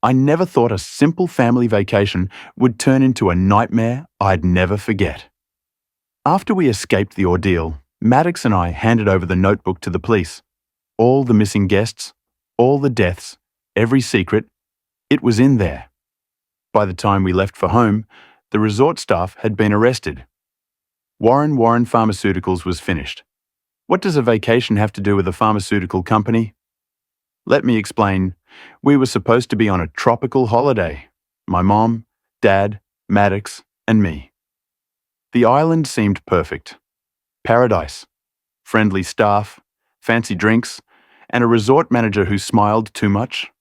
I never thought a simple family vacation would turn into a nightmare I'd never forget. After we escaped the ordeal, Maddox and I handed over the notebook to the police. All the missing guests, all the deaths, every secret, it was in there. By the time we left for home, the resort staff had been arrested. Warren Pharmaceuticals was finished. What does a vacation have to do with a pharmaceutical company? Let me explain. We were supposed to be on a tropical holiday. My mom, dad, Maddox, and me. The island seemed perfect. Paradise. Friendly staff, fancy drinks, and a resort manager who smiled too much.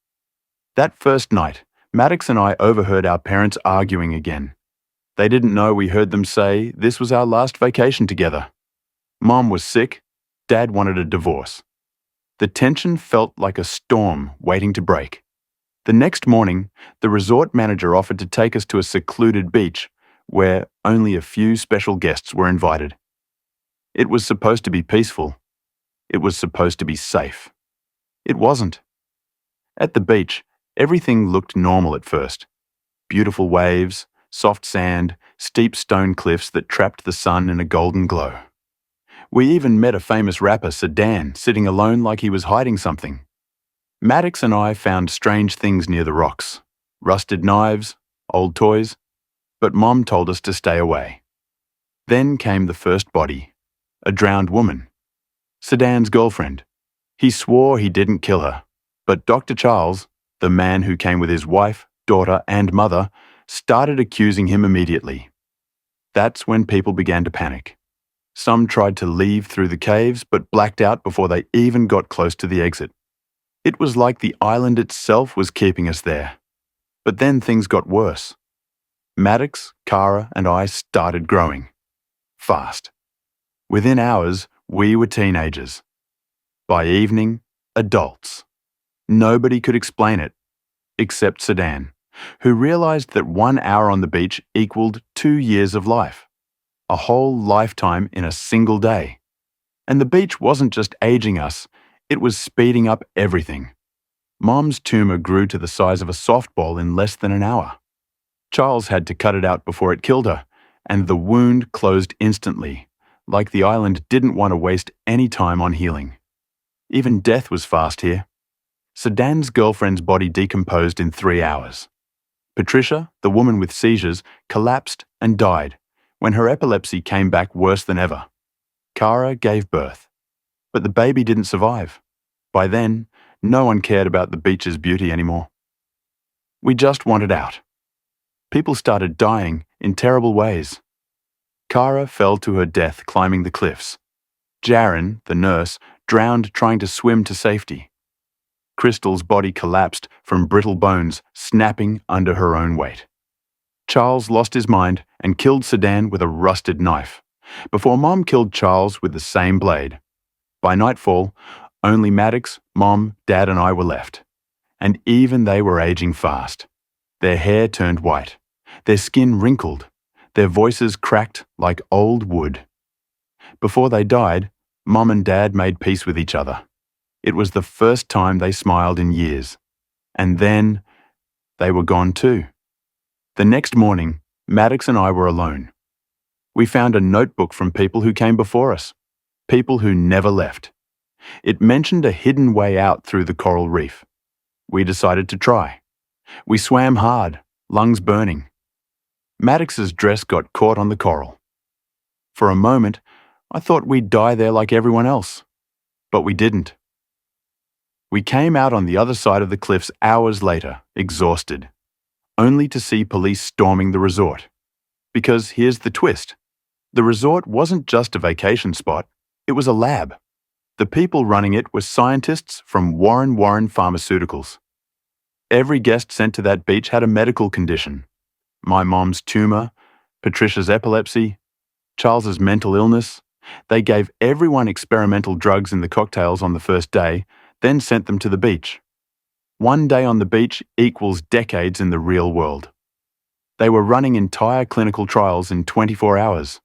That first night, Maddox and I overheard our parents arguing again. They didn't know we heard them say this was our last vacation together. Mom was sick. Dad wanted a divorce. The tension felt like a storm waiting to break. The next morning, the resort manager offered to take us to a secluded beach where only a few special guests were invited. It was supposed to be peaceful. It was supposed to be safe. It wasn't. At the beach, everything looked normal at first. Beautiful waves, soft sand, steep stone cliffs that trapped the sun in a golden glow. We even met a famous rapper, Sedan, sitting alone like he was hiding something. Maddox and I found strange things near the rocks. Rusted knives, old toys. But Mom told us to stay away. Then came the first body. A drowned woman. Sedan's girlfriend. He swore he didn't kill her. But Dr. Charles, the man who came with his wife, daughter, and mother, started accusing him immediately. That's when people began to panic. Some tried to leave through the caves but blacked out before they even got close to the exit. It was like the island itself was keeping us there. But then things got worse. Maddox, Cara, and I started growing. Fast. Within hours, we were teenagers. By evening, adults. Nobody could explain it, except Sedan, who realized that 1 hour on the beach equaled 2 years of life. A whole lifetime in a single day. And the beach wasn't just aging us, it was speeding up everything. Mom's tumor grew to the size of a softball in less than an hour. Charles had to cut it out before it killed her, and the wound closed instantly, like the island didn't want to waste any time on healing. Even death was fast here. Sedan's girlfriend's body decomposed in 3 hours. Patricia, the woman with seizures, collapsed and died when her epilepsy came back worse than ever. Cara gave birth, but the baby didn't survive. By then, no one cared about the beach's beauty anymore. We just wanted out. People started dying in terrible ways. Cara fell to her death climbing the cliffs. Jaren, the nurse, drowned trying to swim to safety. Crystal's body collapsed from brittle bones snapping under her own weight. Charles lost his mind and killed Sedan with a rusted knife, before Mom killed Charles with the same blade. By nightfall, only Maddox, Mom, Dad, and I were left. And even they were aging fast. Their hair turned white, their skin wrinkled, their voices cracked like old wood. Before they died, Mom and Dad made peace with each other. It was the first time they smiled in years. And then, they were gone too. The next morning, Maddox and I were alone. We found a notebook from people who came before us, people who never left. It mentioned a hidden way out through the coral reef. We decided to try. We swam hard, lungs burning. Maddox's dress got caught on the coral. For a moment, I thought we'd die there like everyone else, but we didn't. We came out on the other side of the cliffs hours later, exhausted, only to see police storming the resort. Because here's the twist. The resort wasn't just a vacation spot, it was a lab. The people running it were scientists from Warren Pharmaceuticals. Every guest sent to that beach had a medical condition. My mom's tumor, Patricia's epilepsy, Charles's mental illness. They gave everyone experimental drugs in the cocktails on the first day, then sent them to the beach. 1 day on the beach equals decades in the real world. They were running entire clinical trials in 24 hours.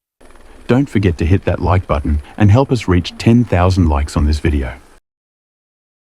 Don't forget to hit that like button and help us reach 10,000 likes on this video.